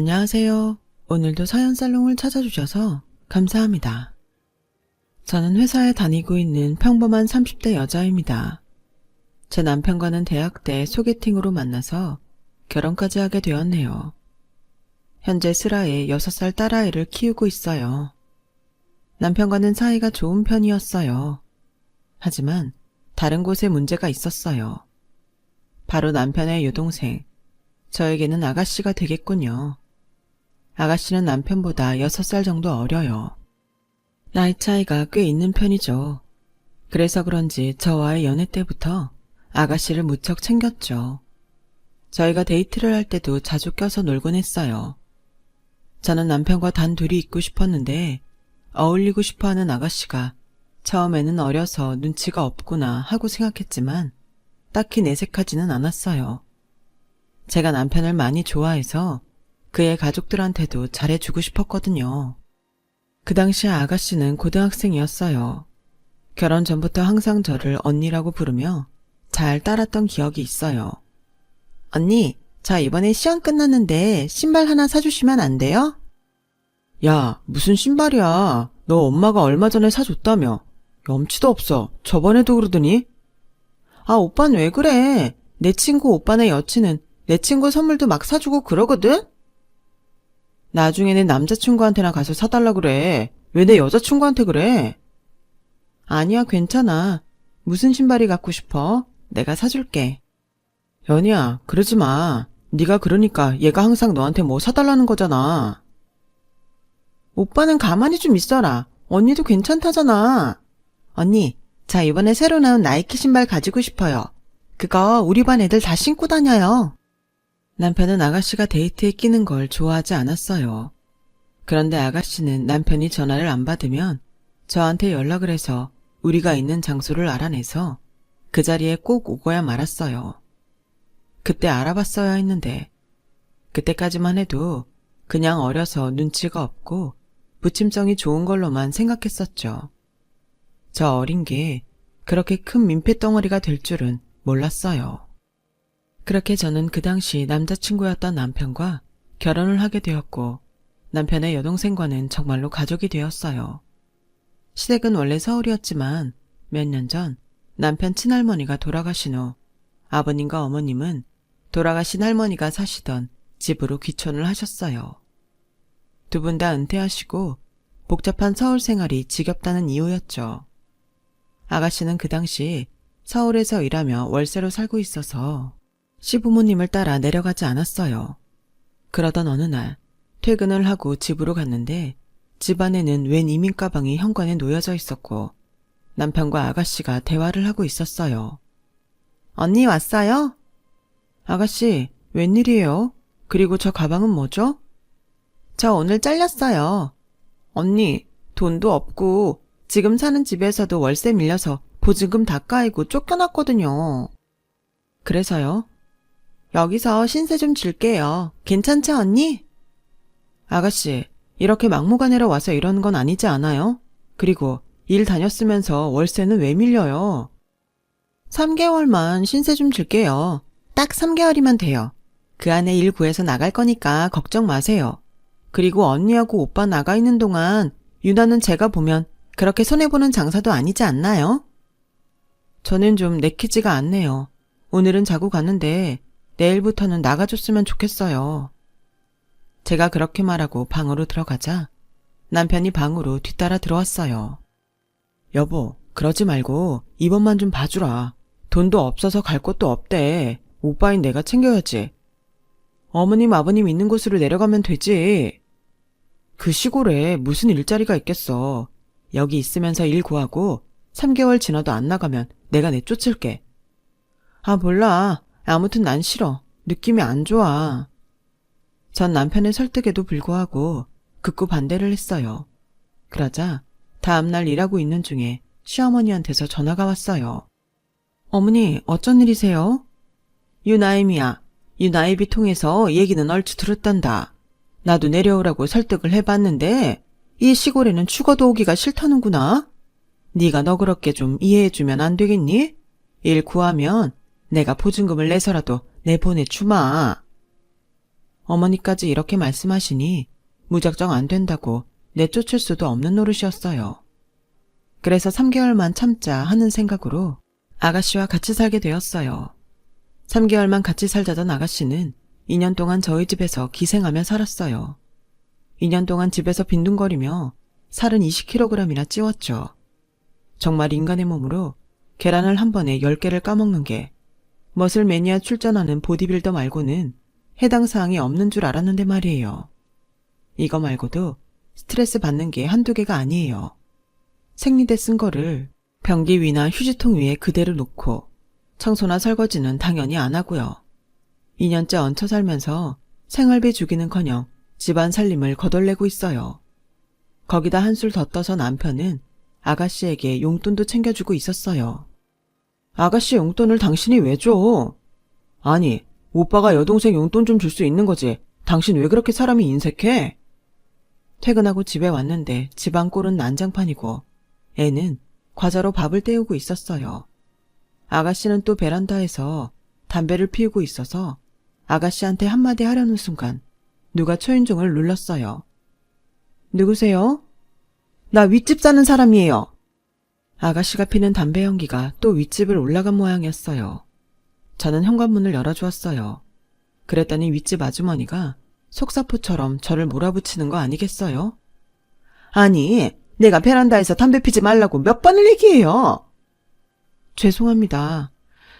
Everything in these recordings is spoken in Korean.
안녕하세요. 오늘도 사연살롱을 찾아주셔서 감사합니다. 저는 회사에 다니고 있는 평범한 30대 여자입니다. 제 남편과는 대학 때 소개팅으로 만나서 결혼까지 하게 되었네요. 현재 슬하에 6살 딸아이를 키우고 있어요. 남편과는 사이가 좋은 편이었어요. 하지만 다른 곳에 문제가 있었어요. 바로 남편의 여동생, 저에게는 아가씨가 되겠군요. 아가씨는 남편보다 6살 정도 어려요. 나이 차이가 꽤 있는 편이죠. 그래서 그런지 저와의 연애 때부터 아가씨를 무척 챙겼죠. 저희가 데이트를 할 때도 자주 껴서 놀곤 했어요. 저는 남편과 단 둘이 있고 싶었는데 어울리고 싶어하는 아가씨가 처음에는 어려서 눈치가 없구나 하고 생각했지만 딱히 내색하지는 않았어요. 제가 남편을 많이 좋아해서 그의 가족들한테도 잘해주고 싶었거든요. 그 당시 아가씨는 고등학생이었어요. 결혼 전부터 항상 저를 언니라고 부르며 잘 따랐던 기억이 있어요. 언니, 저 이번에 시험 끝났는데 신발 하나 사주시면 안 돼요? 야, 무슨 신발이야. 너 엄마가 얼마 전에 사줬다며. 염치도 없어. 저번에도 그러더니. 아, 오빠는 왜 그래? 내 친구 오빠네 여친은 내 친구 선물도 막 사주고 그러거든? 나중에 내 남자친구한테나 가서 사달라 그래. 왜 내 여자친구한테 그래? 아니야, 괜찮아. 무슨 신발이 갖고 싶어? 내가 사줄게. 연희야, 그러지 마. 네가 그러니까 얘가 항상 너한테 뭐 사달라는 거잖아. 오빠는 가만히 좀 있어라. 언니도 괜찮다잖아. 언니, 자 이번에 새로 나온 나이키 신발 가지고 싶어요. 그거 우리 반 애들 다 신고 다녀요. 남편은 아가씨가 데이트에 끼는 걸 좋아하지 않았어요. 그런데 아가씨는 남편이 전화를 안 받으면 저한테 연락을 해서 우리가 있는 장소를 알아내서 그 자리에 꼭 오고야 말았어요. 그때 알아봤어야 했는데 그때까지만 해도 그냥 어려서 눈치가 없고 부침성이 좋은 걸로만 생각했었죠. 저 어린 게 그렇게 큰 민폐덩어리가 될 줄은 몰랐어요. 그렇게 저는 그 당시 남자친구였던 남편과 결혼을 하게 되었고 남편의 여동생과는 정말로 가족이 되었어요. 시댁은 원래 서울이었지만 몇 년 전 남편 친할머니가 돌아가신 후 아버님과 어머님은 돌아가신 할머니가 사시던 집으로 귀촌을 하셨어요. 두 분 다 은퇴하시고 복잡한 서울 생활이 지겹다는 이유였죠. 아가씨는 그 당시 서울에서 일하며 월세로 살고 있어서 시부모님을 따라 내려가지 않았어요. 그러던 어느 날 퇴근을 하고 집으로 갔는데 집안에는 웬 이민 가방이 현관에 놓여져 있었고 남편과 아가씨가 대화를 하고 있었어요. 언니 왔어요? 아가씨, 웬일이에요? 그리고 저 가방은 뭐죠? 저 오늘 잘렸어요. 언니, 돈도 없고 지금 사는 집에서도 월세 밀려서 보증금 다 까이고 쫓겨났거든요. 그래서요? 여기서 신세 좀 줄게요. 괜찮죠, 언니? 아가씨, 이렇게 막무가내로 와서 이러는 건 아니지 않아요? 그리고 일 다녔으면서 월세는 왜 밀려요? 3개월만 신세 좀 줄게요. 딱 3개월이면 돼요. 그 안에 일 구해서 나갈 거니까 걱정 마세요. 그리고 언니하고 오빠 나가 있는 동안 유나는 제가 보면 그렇게 손해보는 장사도 아니지 않나요? 저는 좀 내키지가 않네요. 오늘은 자고 가는데 내일부터는 나가줬으면 좋겠어요. 제가 그렇게 말하고 방으로 들어가자 남편이 방으로 뒤따라 들어왔어요. 여보, 그러지 말고 이번만 좀 봐주라. 돈도 없어서 갈 곳도 없대. 오빠인 내가 챙겨야지. 어머님, 아버님 있는 곳으로 내려가면 되지. 그 시골에 무슨 일자리가 있겠어. 여기 있으면서 일 구하고 3개월 지나도 안 나가면 내가 내쫓을게. 아, 몰라. 아무튼 난 싫어. 느낌이 안 좋아. 전 남편의 설득에도 불구하고 극구 반대를 했어요. 그러자 다음날 일하고 있는 중에 시어머니한테서 전화가 왔어요. 어머니, 어쩐 일이세요? 유나임이야. 유나임이 통해서 얘기는 얼추 들었단다. 나도 내려오라고 설득을 해봤는데 이 시골에는 죽어도 오기가 싫다는구나. 네가 너그럽게 좀 이해해주면 안 되겠니? 일 구하면 내가 보증금을 내서라도 내보내주마. 어머니까지 이렇게 말씀하시니 무작정 안 된다고 내쫓을 수도 없는 노릇이었어요. 그래서 3개월만 참자 하는 생각으로 아가씨와 같이 살게 되었어요. 3개월만 같이 살자던 아가씨는 2년 동안 저희 집에서 기생하며 살았어요. 2년 동안 집에서 빈둥거리며 살은 20kg이나 찌웠죠. 정말 인간의 몸으로 계란을 한 번에 10개를 까먹는 게 머슬 매니아 출전하는 보디빌더 말고는 해당 사항이 없는 줄 알았는데 말이에요. 이거 말고도 스트레스 받는 게 한두 개가 아니에요. 생리대 쓴 거를 변기 위나 휴지통 위에 그대로 놓고 청소나 설거지는 당연히 안 하고요. 2년째 얹혀 살면서 생활비 주기는커녕 집안 살림을 거덜내고 있어요. 거기다 한술 더 떠서 남편은 아가씨에게 용돈도 챙겨주고 있었어요. 아가씨 용돈을 당신이 왜 줘? 아니, 오빠가 여동생 용돈 좀 줄 수 있는 거지. 당신 왜 그렇게 사람이 인색해? 퇴근하고 집에 왔는데 집안 꼴은 난장판이고 애는 과자로 밥을 때우고 있었어요. 아가씨는 또 베란다에서 담배를 피우고 있어서 아가씨한테 한마디 하려는 순간 누가 초인종을 눌렀어요. 누구세요? 나 윗집 사는 사람이에요. 아가씨가 피는 담배 연기가 또 윗집을 올라간 모양이었어요. 저는 현관문을 열어주었어요. 그랬더니 윗집 아주머니가 속사포처럼 저를 몰아붙이는 거 아니겠어요? 아니, 내가 베란다에서 담배 피지 말라고 몇 번을 얘기해요. 죄송합니다.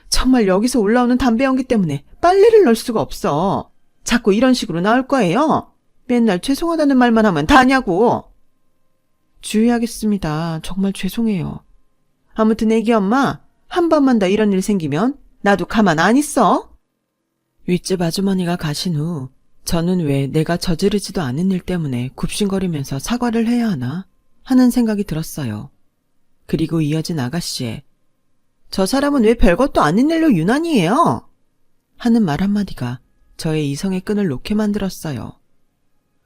정말 여기서 올라오는 담배 연기 때문에 빨래를 넣을 수가 없어. 자꾸 이런 식으로 나올 거예요. 맨날 죄송하다는 말만 하면 다냐고. 주의하겠습니다. 정말 죄송해요. 아무튼 애기 엄마, 한 번만 더 이런 일 생기면 나도 가만 안 있어. 윗집 아주머니가 가신 후 저는 왜 내가 저지르지도 않은 일 때문에 굽신거리면서 사과를 해야 하나 하는 생각이 들었어요. 그리고 이어진 아가씨의 저 사람은 왜 별것도 아닌 일로 유난이에요? 하는 말 한마디가 저의 이성의 끈을 놓게 만들었어요.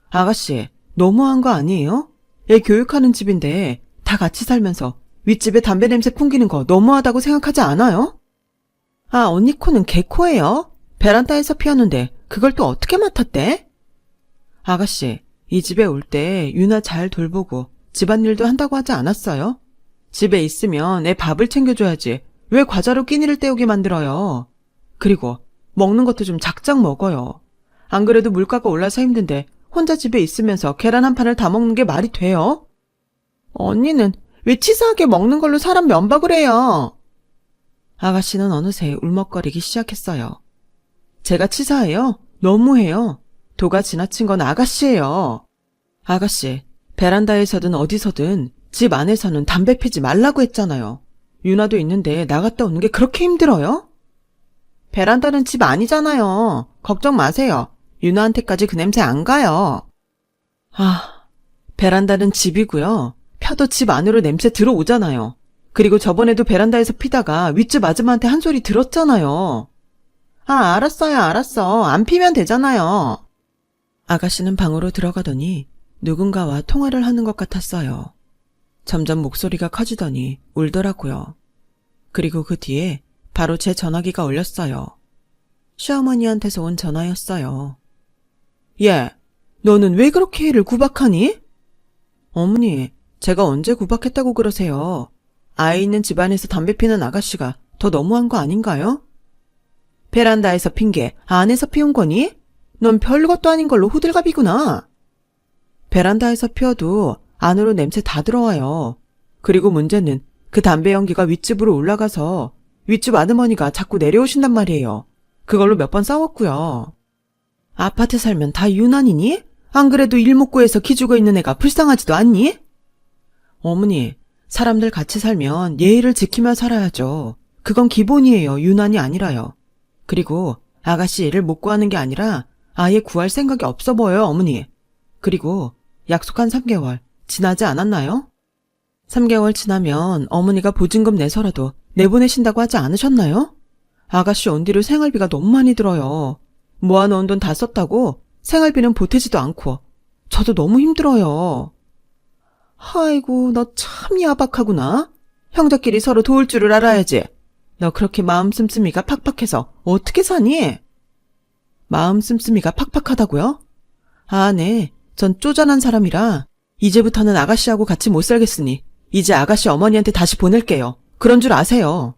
아가씨, 너무한 거 아니에요? 애 교육하는 집인데 다 같이 살면서 윗집에 담배 냄새 풍기는 거 너무하다고 생각하지 않아요? 아, 언니 코는 개코예요. 베란다에서 피웠는데 그걸 또 어떻게 맡았대? 아가씨, 이 집에 올 때 유나 잘 돌보고 집안일도 한다고 하지 않았어요? 집에 있으면 애 밥을 챙겨줘야지 왜 과자로 끼니를 때우게 만들어요? 그리고 먹는 것도 좀 작작 먹어요. 안 그래도 물가가 올라서 힘든데 혼자 집에 있으면서 계란 한 판을 다 먹는 게 말이 돼요? 언니는 왜 치사하게 먹는 걸로 사람 면박을 해요? 아가씨는 어느새 울먹거리기 시작했어요. 제가 치사해요? 너무해요. 도가 지나친 건 아가씨예요. 아가씨, 베란다에서든 어디서든 집 안에서는 담배 피지 말라고 했잖아요. 유나도 있는데 나갔다 오는 게 그렇게 힘들어요? 베란다는 집 아니잖아요. 걱정 마세요. 유나한테까지 그 냄새 안 가요. 아, 베란다는 집이고요. 펴도 집 안으로 냄새 들어오잖아요. 그리고 저번에도 베란다에서 피다가 윗집 아줌마한테 한 소리 들었잖아요. 아, 알았어요, 알았어. 안 피면 되잖아요. 아가씨는 방으로 들어가더니 누군가와 통화를 하는 것 같았어요. 점점 목소리가 커지더니 울더라고요. 그리고 그 뒤에 바로 제 전화기가 울렸어요. 시어머니한테서 온 전화였어요. 얘, 너는 왜 그렇게 애를 구박하니? 어머니, 제가 언제 구박했다고 그러세요? 아이 있는 집안에서 담배 피는 아가씨가 더 너무한 거 아닌가요? 베란다에서 핀 게 안에서 피운 거니? 넌 별것도 아닌 걸로 호들갑이구나. 베란다에서 피워도 안으로 냄새 다 들어와요. 그리고 문제는 그 담배 연기가 윗집으로 올라가서 윗집 아주머니가 자꾸 내려오신단 말이에요. 그걸로 몇 번 싸웠고요. 아파트 살면 다 유난이니? 안 그래도 일목구에서 기죽어 있는 애가 불쌍하지도 않니? 어머니, 사람들 같이 살면 예의를 지키며 살아야죠. 그건 기본이에요. 유난이 아니라요. 그리고 아가씨 애를 못 구하는 게 아니라 아예 구할 생각이 없어 보여요, 어머니. 그리고 약속한 3개월 지나지 않았나요? 3개월 지나면 어머니가 보증금 내서라도 내보내신다고 하지 않으셨나요? 아가씨 온 뒤로 생활비가 너무 많이 들어요. 모아놓은 돈 다 썼다고 생활비는 보태지도 않고 저도 너무 힘들어요. 아이고, 너 참 야박하구나. 형제끼리 서로 도울 줄을 알아야지. 너 그렇게 마음 씀씀이가 팍팍해서 어떻게 사니? 마음 씀씀이가 팍팍하다고요? 아, 네. 전 쪼잔한 사람이라 이제부터는 아가씨하고 같이 못 살겠으니 이제 아가씨 어머니한테 다시 보낼게요. 그런 줄 아세요.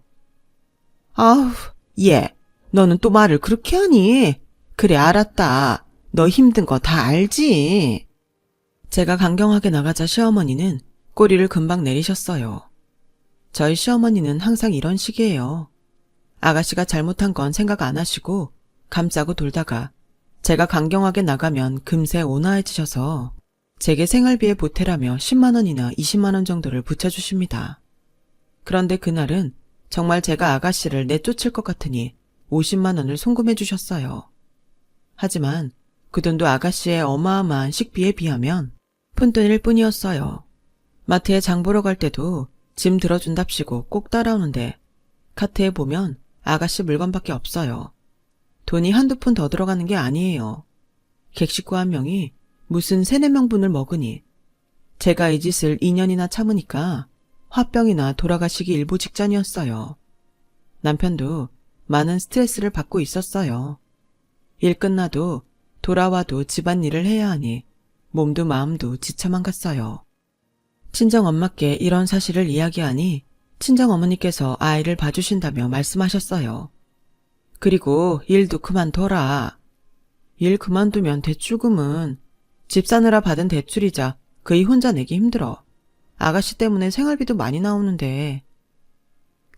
아우, 얘. 너는 또 말을 그렇게 하니? 그래, 알았다. 너 힘든 거 다 알지? 제가 강경하게 나가자 시어머니는 꼬리를 금방 내리셨어요. 저희 시어머니는 항상 이런 식이에요. 아가씨가 잘못한 건 생각 안 하시고 감싸고 돌다가 제가 강경하게 나가면 금세 온화해지셔서 제게 생활비에 보태라며 10만 원이나 20만 원 정도를 붙여주십니다. 그런데 그날은 정말 제가 아가씨를 내쫓을 것 같으니 50만 원을 송금해 주셨어요. 하지만 그 돈도 아가씨의 어마어마한 식비에 비하면 푼돈일 뿐이었어요. 마트에 장 보러 갈 때도 짐 들어준답시고 꼭 따라오는데 카트에 보면 아가씨 물건밖에 없어요. 돈이 한두 푼 더 들어가는 게 아니에요. 객식구 한 명이 무슨 3, 4명분을 먹으니 제가 이 짓을 2년이나 참으니까 화병이나 돌아가시기 일보 직전이었어요. 남편도 많은 스트레스를 받고 있었어요. 일 끝나도 돌아와도 집안일을 해야 하니 몸도 마음도 지쳐만 갔어요. 친정엄마께 이런 사실을 이야기하니 친정어머니께서 아이를 봐주신다며 말씀하셨어요. 그리고 일도 그만둬라. 일 그만두면 대출금은 집 사느라 받은 대출이자 그이 혼자 내기 힘들어. 아가씨 때문에 생활비도 많이 나오는데.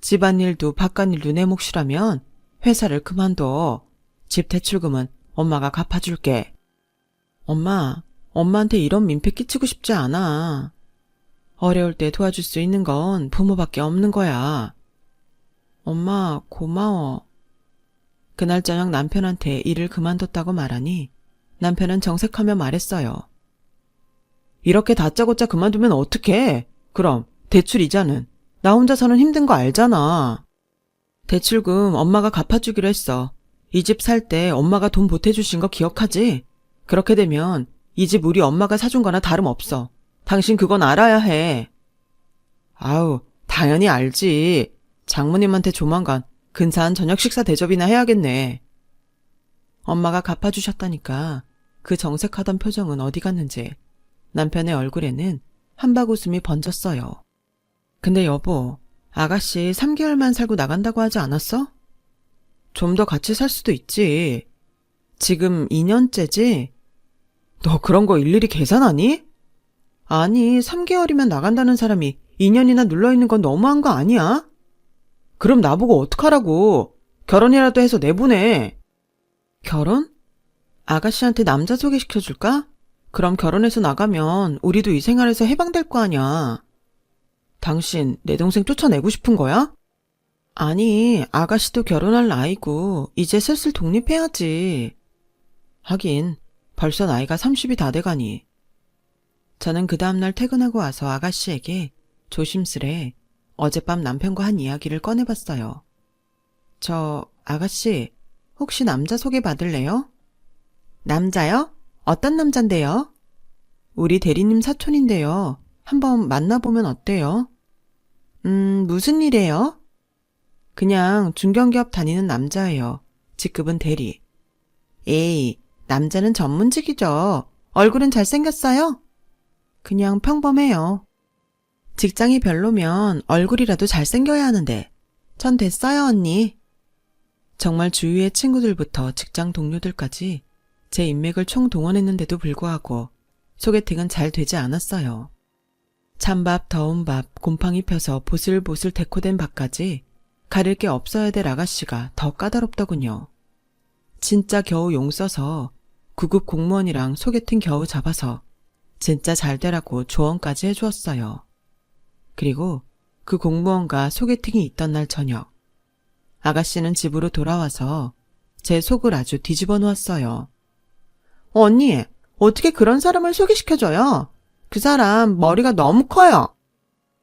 집안일도 바깥일도 내 몫이라면 회사를 그만둬. 집 대출금은 엄마가 갚아줄게. 엄마한테 이런 민폐 끼치고 싶지 않아. 어려울 때 도와줄 수 있는 건 부모밖에 없는 거야. 엄마, 고마워. 그날 저녁 남편한테 일을 그만뒀다고 말하니 남편은 정색하며 말했어요. 이렇게 다짜고짜 그만두면 어떡해? 그럼 대출 이자는? 나 혼자서는 힘든 거 알잖아. 대출금 엄마가 갚아주기로 했어. 이 집 살 때 엄마가 돈 보태주신 거 기억하지? 그렇게 되면 이 집 우리 엄마가 사준 거나 다름없어. 당신 그건 알아야 해. 아우, 당연히 알지. 장모님한테 조만간 근사한 저녁 식사 대접이나 해야겠네. 엄마가 갚아주셨다니까 그 정색하던 표정은 어디 갔는지 남편의 얼굴에는 한박웃음이 번졌어요. 근데 여보, 아가씨 3개월만 살고 나간다고 하지 않았어? 좀 더 같이 살 수도 있지. 지금 2년째지? 너 그런 거 일일이 계산하니? 아니, 3개월이면 나간다는 사람이 2년이나 눌러있는 건 너무한 거 아니야? 그럼 나보고 어떡하라고. 결혼이라도 해서 내보내. 결혼? 아가씨한테 남자 소개시켜줄까? 그럼 결혼해서 나가면 우리도 이 생활에서 해방될 거 아냐. 당신 내 동생 쫓아내고 싶은 거야? 아니, 아가씨도 결혼할 나이고 이제 슬슬 독립해야지. 하긴 벌써 나이가 30이 다 돼가니. 저는 그 다음날 퇴근하고 와서 아가씨에게 조심스레 어젯밤 남편과 한 이야기를 꺼내봤어요. 저 아가씨 혹시 남자 소개 받을래요? 남자요? 어떤 남잔데요? 우리 대리님 사촌인데요. 한번 만나보면 어때요? 무슨 일이에요? 그냥 중견기업 다니는 남자예요. 직급은 대리. 에이, 남자는 전문직이죠. 얼굴은 잘생겼어요? 그냥 평범해요. 직장이 별로면 얼굴이라도 잘생겨야 하는데. 전 됐어요, 언니. 정말 주위의 친구들부터 직장 동료들까지 제 인맥을 총동원했는데도 불구하고 소개팅은 잘 되지 않았어요. 찬밥, 더운 밥, 곰팡이 펴서 보슬보슬 데코된 밥까지 가릴 게 없어야 될 아가씨가 더 까다롭더군요. 진짜 겨우 용 써서 9급 공무원이랑 소개팅 겨우 잡아서 진짜 잘 되라고 조언까지 해주었어요. 그리고 그 공무원과 소개팅이 있던 날 저녁, 아가씨는 집으로 돌아와서 제 속을 아주 뒤집어 놓았어요. 언니, 어떻게 그런 사람을 소개시켜줘요? 그 사람 머리가 너무 커요.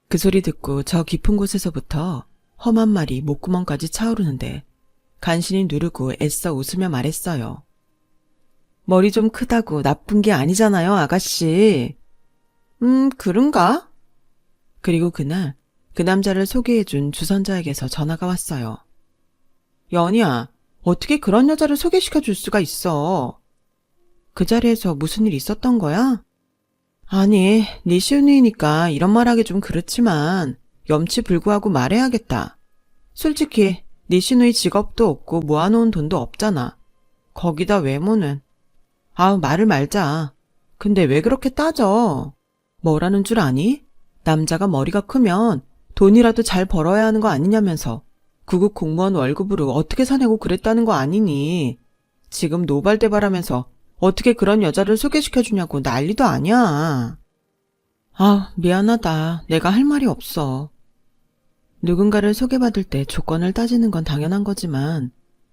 그 소리 듣고 저 깊은 곳에서부터 험한 말이 목구멍까지 차오르는데 간신히 누르고 애써 웃으며 말했어요. 머리 좀 크다고 나쁜 게 아니잖아요, 아가씨. 그런가? 그리고 그날 그 남자를 소개해준 주선자에게서 전화가 왔어요. 연희야, 어떻게 그런 여자를 소개시켜 줄 수가 있어? 그 자리에서 무슨 일 있었던 거야? 아니, 네 시누이니까 이런 말하기 좀 그렇지만 염치불구하고 말해야겠다. 솔직히 네 시누이 직업도 없고 모아놓은 돈도 없잖아. 거기다 외모는. 아우, 말을 말자. 근데 왜 그렇게 따져? 뭐라는 줄 아니? 남자가 머리가 크면 돈이라도 잘 벌어야 하는 거 아니냐면서. 구급 공무원 월급으로 어떻게 사내고 그랬다는 거 아니니? 지금 노발대발하면서 어떻게 그런 여자를 소개시켜주냐고 난리도 아니야. 아, 미안하다. 내가 할 말이 없어. 누군가를 소개받을 때 조건을 따지는 건 당연한 거지만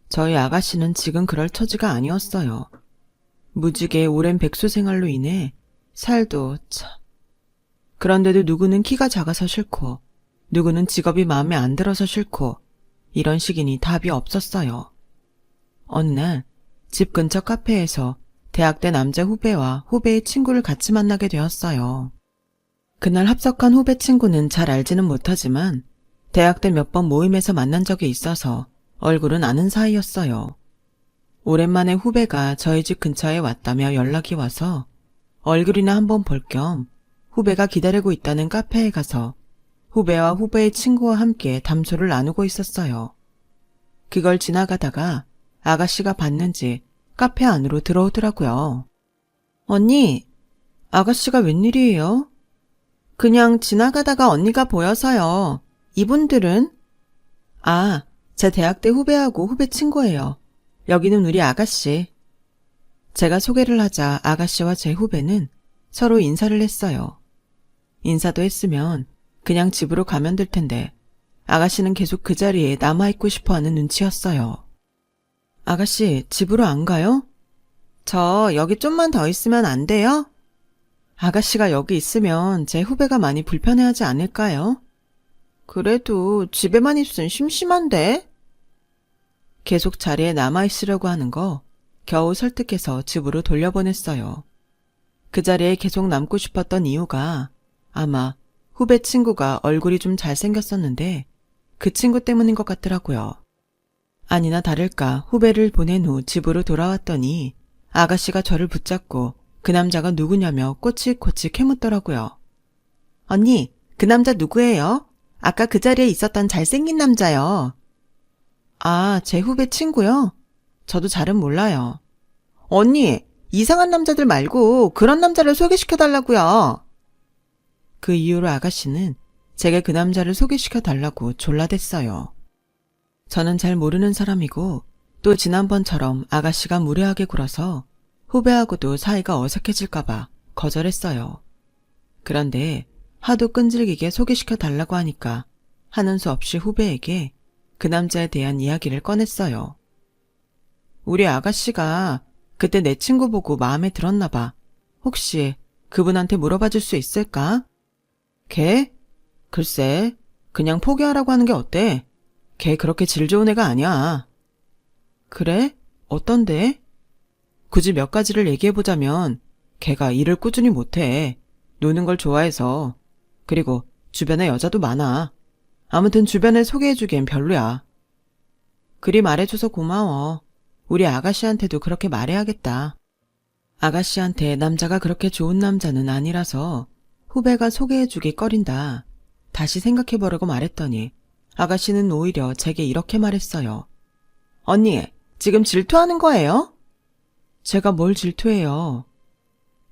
저희 아가씨는 지금 그럴 처지가 아니었어요. 무지개 오랜 백수 생활로 인해 살도 참. 그런데도 누구는 키가 작아서 싫고 누구는 직업이 마음에 안 들어서 싫고 이런 식이니 답이 없었어요. 어느 날 집 근처 카페에서 대학 때 남자 후배와 후배의 친구를 같이 만나게 되었어요. 그날 합석한 후배 친구는 잘 알지는 못하지만 대학 때 몇 번 모임에서 만난 적이 있어서 얼굴은 아는 사이였어요. 오랜만에 후배가 저희 집 근처에 왔다며 연락이 와서 얼굴이나 한번 볼 겸 후배가 기다리고 있다는 카페에 가서 후배와 후배의 친구와 함께 담소를 나누고 있었어요. 그걸 지나가다가 아가씨가 봤는지 카페 안으로 들어오더라고요. 언니, 아가씨가 웬일이에요? 그냥 지나가다가 언니가 보여서요. 이분들은? 아, 제 대학 때 후배하고 후배 친구예요. 여기는 우리 아가씨. 제가 소개를 하자 아가씨와 제 후배는 서로 인사를 했어요. 인사도 했으면 그냥 집으로 가면 될 텐데 아가씨는 계속 그 자리에 남아있고 싶어하는 눈치였어요. 아가씨, 집으로 안 가요? 저 여기 좀만 더 있으면 안 돼요? 아가씨가 여기 있으면 제 후배가 많이 불편해하지 않을까요? 그래도 집에만 있으면 심심한데? 계속 자리에 남아있으려고 하는 거 겨우 설득해서 집으로 돌려보냈어요. 그 자리에 계속 남고 싶었던 이유가 아마 후배 친구가 얼굴이 좀 잘생겼었는데 그 친구 때문인 것 같더라고요. 아니나 다를까 후배를 보낸 후 집으로 돌아왔더니 아가씨가 저를 붙잡고 그 남자가 누구냐며 꼬치꼬치 캐묻더라고요. 언니, 그 남자 누구예요? 아까 그 자리에 있었던 잘생긴 남자요. 아, 제 후배 친구요? 저도 잘은 몰라요. 언니, 이상한 남자들 말고 그런 남자를 소개시켜달라고요. 그 이후로 아가씨는 제게 그 남자를 소개시켜달라고 졸라댔어요. 저는 잘 모르는 사람이고 또 지난번처럼 아가씨가 무례하게 굴어서 후배하고도 사이가 어색해질까봐 거절했어요. 그런데 하도 끈질기게 소개시켜달라고 하니까 하는 수 없이 후배에게 그 남자에 대한 이야기를 꺼냈어요. 우리 아가씨가 그때 내 친구 보고 마음에 들었나 봐. 혹시 그분한테 물어봐 줄 수 있을까? 걔? 글쎄, 그냥 포기하라고 하는 게 어때? 걔 그렇게 질 좋은 애가 아니야. 그래? 어떤데? 굳이 몇 가지를 얘기해보자면 걔가 일을 꾸준히 못해. 노는 걸 좋아해서. 그리고 주변에 여자도 많아. 아무튼 주변에 소개해주기엔 별로야. 그리 말해줘서 고마워. 우리 아가씨한테도 그렇게 말해야겠다. 아가씨한테 남자가 그렇게 좋은 남자는 아니라서 후배가 소개해주기 꺼린다. 다시 생각해보려고 말했더니 아가씨는 오히려 제게 이렇게 말했어요. 언니, 지금 질투하는 거예요? 제가 뭘 질투해요?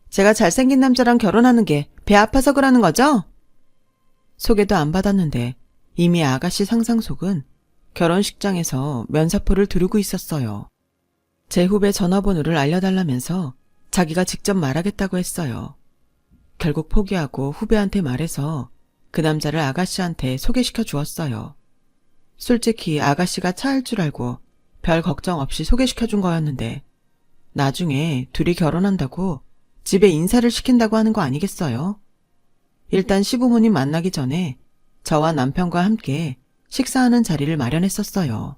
제가 잘생긴 남자랑 결혼하는 게 배 아파서 그러는 거죠? 소개도 안 받았는데 이미 아가씨 상상 속은 결혼식장에서 면사포를 두르고 있었어요. 제 후배 전화번호를 알려달라면서 자기가 직접 말하겠다고 했어요. 결국 포기하고 후배한테 말해서 그 남자를 아가씨한테 소개시켜 주었어요. 솔직히 아가씨가 차일 줄 알고 별 걱정 없이 소개시켜 준 거였는데 나중에 둘이 결혼한다고 집에 인사를 시킨다고 하는 거 아니겠어요? 일단 시부모님 만나기 전에 저와 남편과 함께 식사하는 자리를 마련했었어요.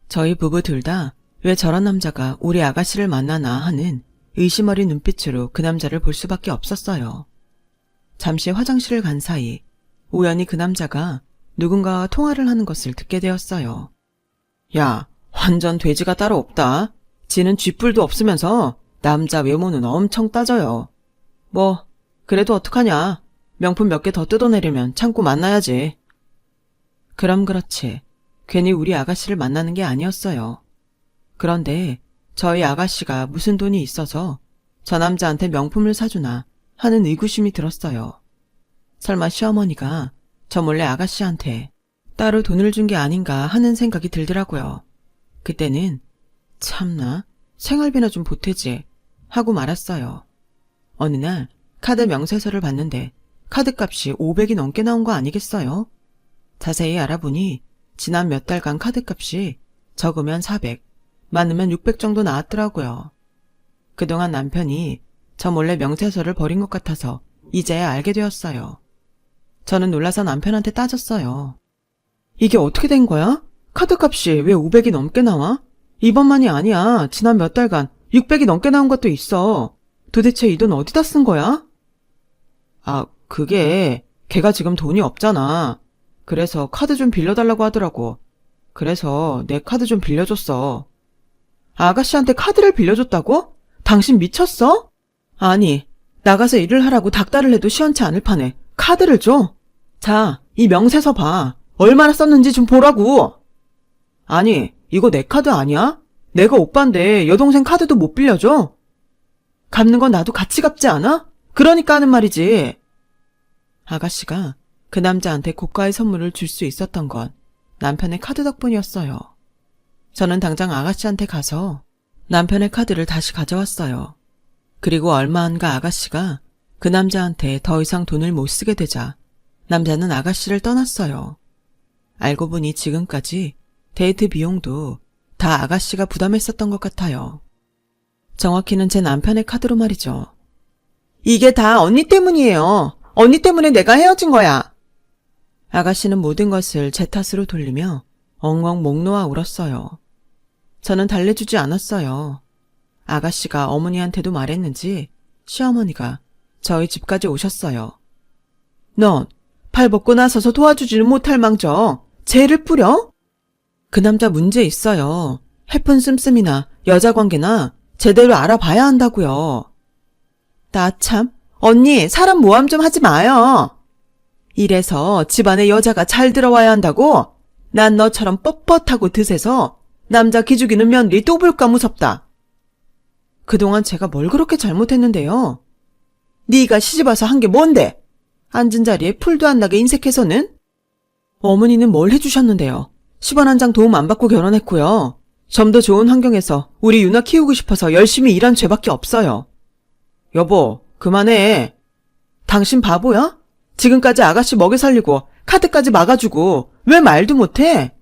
저희 부부 둘 다 왜 저런 남자가 우리 아가씨를 만나나 하는 의심 어린 눈빛으로 그 남자를 볼 수밖에 없었어요. 잠시 화장실을 간 사이 우연히 그 남자가 누군가와 통화를 하는 것을 듣게 되었어요. 야, 완전 돼지가 따로 없다. 지는 쥐뿔도 없으면서 남자 외모는 엄청 따져요. 뭐 그래도 어떡하냐. 명품 몇 개 더 뜯어내려면 참고 만나야지. 그럼 그렇지. 괜히 우리 아가씨를 만나는 게 아니었어요. 그런데 저희 아가씨가 무슨 돈이 있어서 저 남자한테 명품을 사주나 하는 의구심이 들었어요. 설마 시어머니가 저 몰래 아가씨한테 따로 돈을 준 게 아닌가 하는 생각이 들더라고요. 그때는 참나 생활비나 좀 보태지 하고 말았어요. 어느 날 카드 명세서를 봤는데 카드값이 500이 넘게 나온 거 아니겠어요? 자세히 알아보니 지난 몇 달간 카드값이 적으면 400, 많으면 600 정도 나왔더라고요. 그동안 남편이 저 몰래 명세서를 버린 것 같아서 이제야 알게 되었어요. 저는 놀라서 남편한테 따졌어요. 이게 어떻게 된 거야? 카드값이 왜 500이 넘게 나와? 이번만이 아니야. 지난 몇 달간 600이 넘게 나온 것도 있어. 도대체 이 돈 어디다 쓴 거야? 아, 그게 걔가 지금 돈이 없잖아. 그래서 카드 좀 빌려달라고 하더라고. 그래서 내 카드 좀 빌려줬어. 아가씨한테 카드를 빌려줬다고? 당신 미쳤어? 아니, 나가서 일을 하라고 닥달을 해도 시원치 않을 판에 카드를 줘? 자, 이 명세서 봐. 얼마나 썼는지 좀 보라고. 아니, 이거 내 카드 아니야? 내가 오빠인데 여동생 카드도 못 빌려줘? 갚는 건 나도 같이 갚지 않아? 그러니까 하는 말이지. 아가씨가 그 남자한테 고가의 선물을 줄 수 있었던 건 남편의 카드 덕분이었어요. 저는 당장 아가씨한테 가서 남편의 카드를 다시 가져왔어요. 그리고 얼마 안 가 아가씨가 그 남자한테 더 이상 돈을 못 쓰게 되자 남자는 아가씨를 떠났어요. 알고 보니 지금까지 데이트 비용도 다 아가씨가 부담했었던 것 같아요. 정확히는 제 남편의 카드로 말이죠. 이게 다 언니 때문이에요. 언니 때문에 내가 헤어진 거야. 아가씨는 모든 것을 제 탓으로 돌리며 엉엉 목 놓아 울었어요. 저는 달래주지 않았어요. 아가씨가 어머니한테도 말했는지 시어머니가 저희 집까지 오셨어요. 넌 팔 벗고 나서서 도와주지는 못할 망정 죄를 뿌려? 그 남자 문제 있어요. 해픈 씀씀이나 여자 관계나 제대로 알아봐야 한다고요. 나 참, 언니 사람 모함 좀 하지 마요. 이래서 집안에 여자가 잘 들어와야 한다고? 난 너처럼 뻣뻣하고 드세서 남자 기죽이는 며느리 또 볼까 무섭다. 그동안 제가 뭘 그렇게 잘못했는데요? 네가 시집와서 한 게 뭔데? 앉은 자리에 풀도 안 나게 인색해서는? 어머니는 뭘 해주셨는데요? 10원 한 장 도움 안 받고 결혼했고요. 좀 더 좋은 환경에서 우리 유나 키우고 싶어서 열심히 일한 죄밖에 없어요. 여보, 그만해. 당신 바보야? 지금까지 아가씨 먹여 살리고 카드까지 막아주고 왜 말도 못해?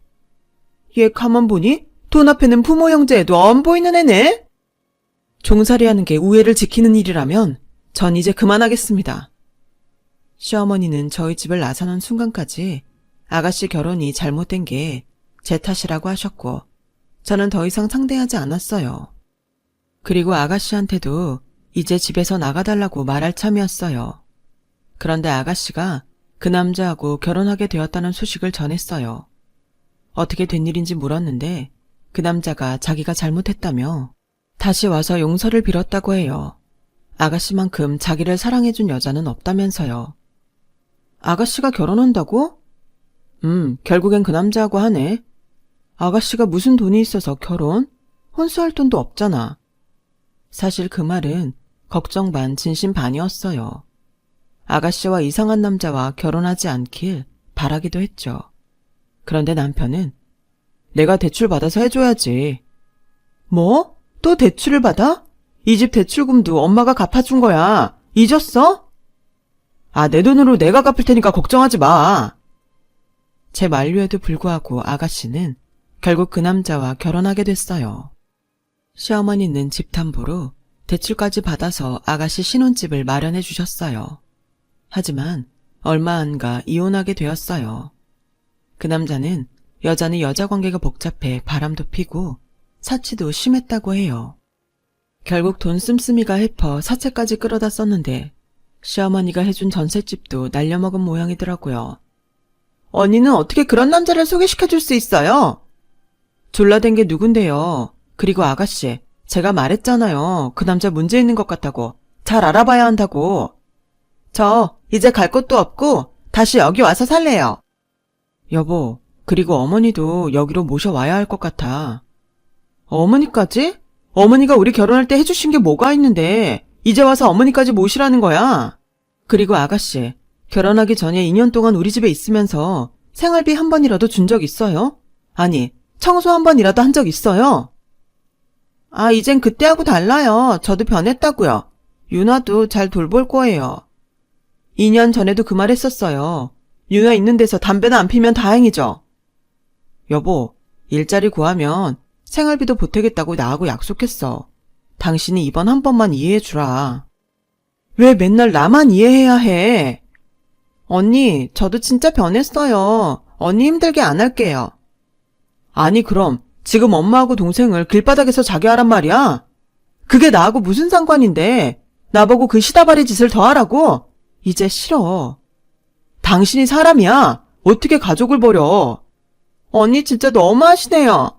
얘 가만 보니 돈 앞에는 부모 형제에도 안 보이는 애네? 종살이하는 게 우애를 지키는 일이라면 전 이제 그만하겠습니다. 시어머니는 저희 집을 나서는 순간까지 아가씨 결혼이 잘못된 게 제 탓이라고 하셨고 저는 더 이상 상대하지 않았어요. 그리고 아가씨한테도 이제 집에서 나가달라고 말할 참이었어요. 그런데 아가씨가 그 남자하고 결혼하게 되었다는 소식을 전했어요. 어떻게 된 일인지 물었는데 그 남자가 자기가 잘못했다며 다시 와서 용서를 빌었다고 해요. 아가씨만큼 자기를 사랑해준 여자는 없다면서요. 아가씨가 결혼한다고? 결국엔 그 남자하고 하네. 아가씨가 무슨 돈이 있어서 결혼? 혼수할 돈도 없잖아. 사실 그 말은 걱정 반 진심 반이었어요. 아가씨와 이상한 남자와 결혼하지 않길 바라기도 했죠. 그런데 남편은 내가 대출 받아서 해줘야지. 뭐? 또 대출을 받아? 이 집 대출금도 엄마가 갚아준 거야. 잊었어? 아, 내 돈으로 내가 갚을 테니까 걱정하지 마. 제 만류에도 불구하고 아가씨는 결국 그 남자와 결혼하게 됐어요. 시어머니는 집담보로 대출까지 받아서 아가씨 신혼집을 마련해 주셨어요. 하지만 얼마 안 가 이혼하게 되었어요. 그 남자는 여전히 여자 관계가 복잡해 바람도 피고 사치도 심했다고 해요. 결국 돈 씀씀이가 해퍼 사채까지 끌어다 썼는데 시어머니가 해준 전셋집도 날려먹은 모양이더라고요. 언니는 어떻게 그런 남자를 소개시켜줄 수 있어요? 졸라댄 게 누군데요. 그리고 아가씨, 제가 말했잖아요. 그 남자 문제 있는 것 같다고. 잘 알아봐야 한다고. 저 이제 갈 곳도 없고 다시 여기 와서 살래요. 여보, 그리고 어머니도 여기로 모셔와야 할 것 같아. 어머니까지? 어머니가 우리 결혼할 때 해주신 게 뭐가 있는데 이제 와서 어머니까지 모시라는 거야? 그리고 아가씨, 결혼하기 전에 2년 동안 우리 집에 있으면서 생활비 한 번이라도 준 적 있어요? 아니, 청소 한 번이라도 한 적 있어요? 아, 이젠 그때하고 달라요. 저도 변했다고요. 유나도 잘 돌볼 거예요. 2년 전에도 그 말 했었어요. 유나 있는 데서 담배나 안 피면 다행이죠. 여보, 일자리 구하면 생활비도 보태겠다고 나하고 약속했어. 당신이 이번 한 번만 이해해주라. 왜 맨날 나만 이해해야 해? 언니, 저도 진짜 변했어요. 언니 힘들게 안 할게요. 아니, 그럼 지금 엄마하고 동생을 길바닥에서 자게 하란 말이야? 그게 나하고 무슨 상관인데? 나보고 그 시다바리 짓을 더 하라고? 이제 싫어. 당신이 사람이야. 어떻게 가족을 버려? 언니 진짜 너무하시네요.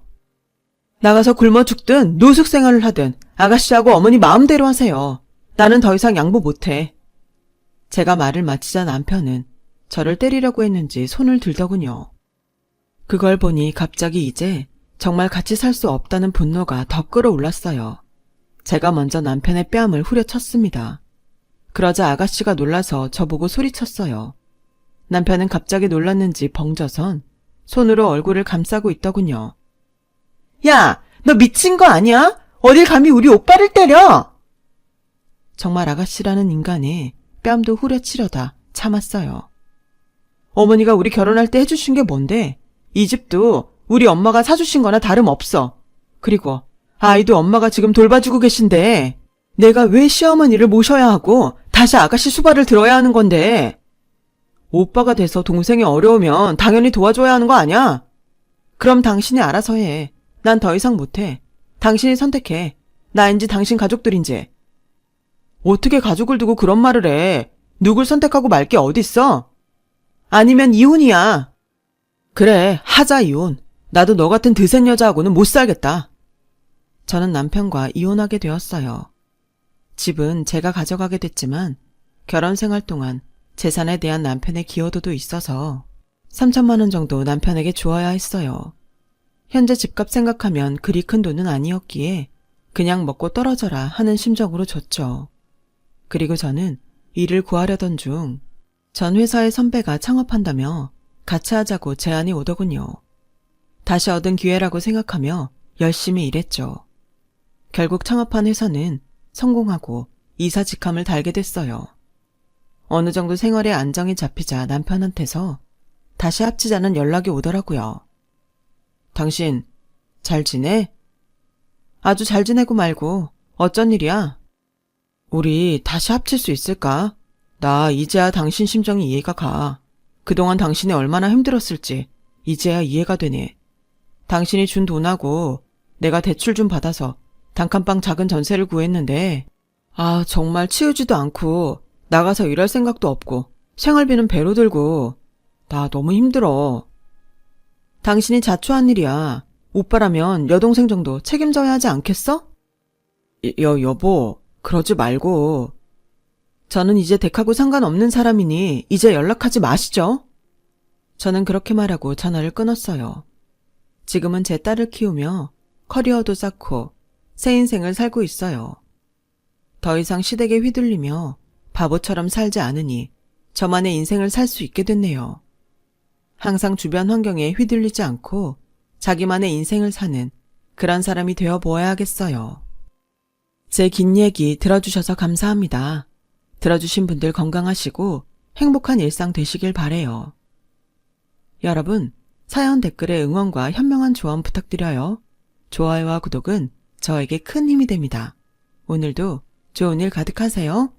나가서 굶어 죽든 노숙 생활을 하든 아가씨하고 어머니 마음대로 하세요. 나는 더 이상 양보 못해. 제가 말을 마치자 남편은 저를 때리려고 했는지 손을 들더군요. 그걸 보니 갑자기 이제 정말 같이 살 수 없다는 분노가 더 끌어올랐어요. 제가 먼저 남편의 뺨을 후려쳤습니다. 그러자 아가씨가 놀라서 저보고 소리쳤어요. 남편은 갑자기 놀랐는지 벙져선 손으로 얼굴을 감싸고 있더군요. 야, 너 미친 거 아니야? 어딜 감히 우리 오빠를 때려? 정말 아가씨라는 인간이 뺨도 후려치려다 참았어요. 어머니가 우리 결혼할 때 해주신 게 뭔데? 이 집도 우리 엄마가 사주신 거나 다름없어. 그리고 아이도 엄마가 지금 돌봐주고 계신데 내가 왜 시어머니를 모셔야 하고 다시 아가씨 수발을 들어야 하는 건데? 오빠가 돼서 동생이 어려우면 당연히 도와줘야 하는 거 아니야? 그럼 당신이 알아서 해. 난 더 이상 못해. 당신이 선택해. 나인지 당신 가족들인지. 어떻게 가족을 두고 그런 말을 해? 누굴 선택하고 말 게 어딨어? 아니면 이혼이야. 그래, 하자 이혼. 나도 너 같은 드센 여자하고는 못 살겠다. 저는 남편과 이혼하게 되었어요. 집은 제가 가져가게 됐지만 결혼 생활 동안 재산에 대한 남편의 기여도도 있어서 3천만 원 정도 남편에게 주어야 했어요. 현재 집값 생각하면 그리 큰 돈은 아니었기에 그냥 먹고 떨어져라 하는 심정으로 줬죠. 그리고 저는 일을 구하려던 중 전 회사의 선배가 창업한다며 같이 하자고 제안이 오더군요. 다시 얻은 기회라고 생각하며 열심히 일했죠. 결국 창업한 회사는 성공하고 이사 직함을 달게 됐어요. 어느 정도 생활에 안정이 잡히자 남편한테서 다시 합치자는 연락이 오더라고요. 당신 잘 지내? 아주 잘 지내고 말고 어쩐 일이야? 우리 다시 합칠 수 있을까? 나 이제야 당신 심정이 이해가 가. 그동안 당신이 얼마나 힘들었을지 이제야 이해가 되네. 당신이 준 돈하고 내가 대출 좀 받아서 단칸방 작은 전세를 구했는데 아 정말 치우지도 않고 나가서 일할 생각도 없고 생활비는 배로 들고 나 너무 힘들어. 당신이 자초한 일이야. 오빠라면 여동생 정도 책임져야 하지 않겠어? 여보, 그러지 말고. 저는 이제 댁하고 상관없는 사람이니 이제 연락하지 마시죠. 저는 그렇게 말하고 전화를 끊었어요. 지금은 제 딸을 키우며 커리어도 쌓고 새 인생을 살고 있어요. 더 이상 시댁에 휘둘리며 바보처럼 살지 않으니 저만의 인생을 살 수 있게 됐네요. 항상 주변 환경에 휘둘리지 않고 자기만의 인생을 사는 그런 사람이 되어 보아야겠어요. 제 긴 얘기 들어주셔서 감사합니다. 들어주신 분들 건강하시고 행복한 일상 되시길 바래요. 여러분, 사연 댓글에 응원과 현명한 조언 부탁드려요. 좋아요와 구독은 저에게 큰 힘이 됩니다. 오늘도 좋은 일 가득하세요.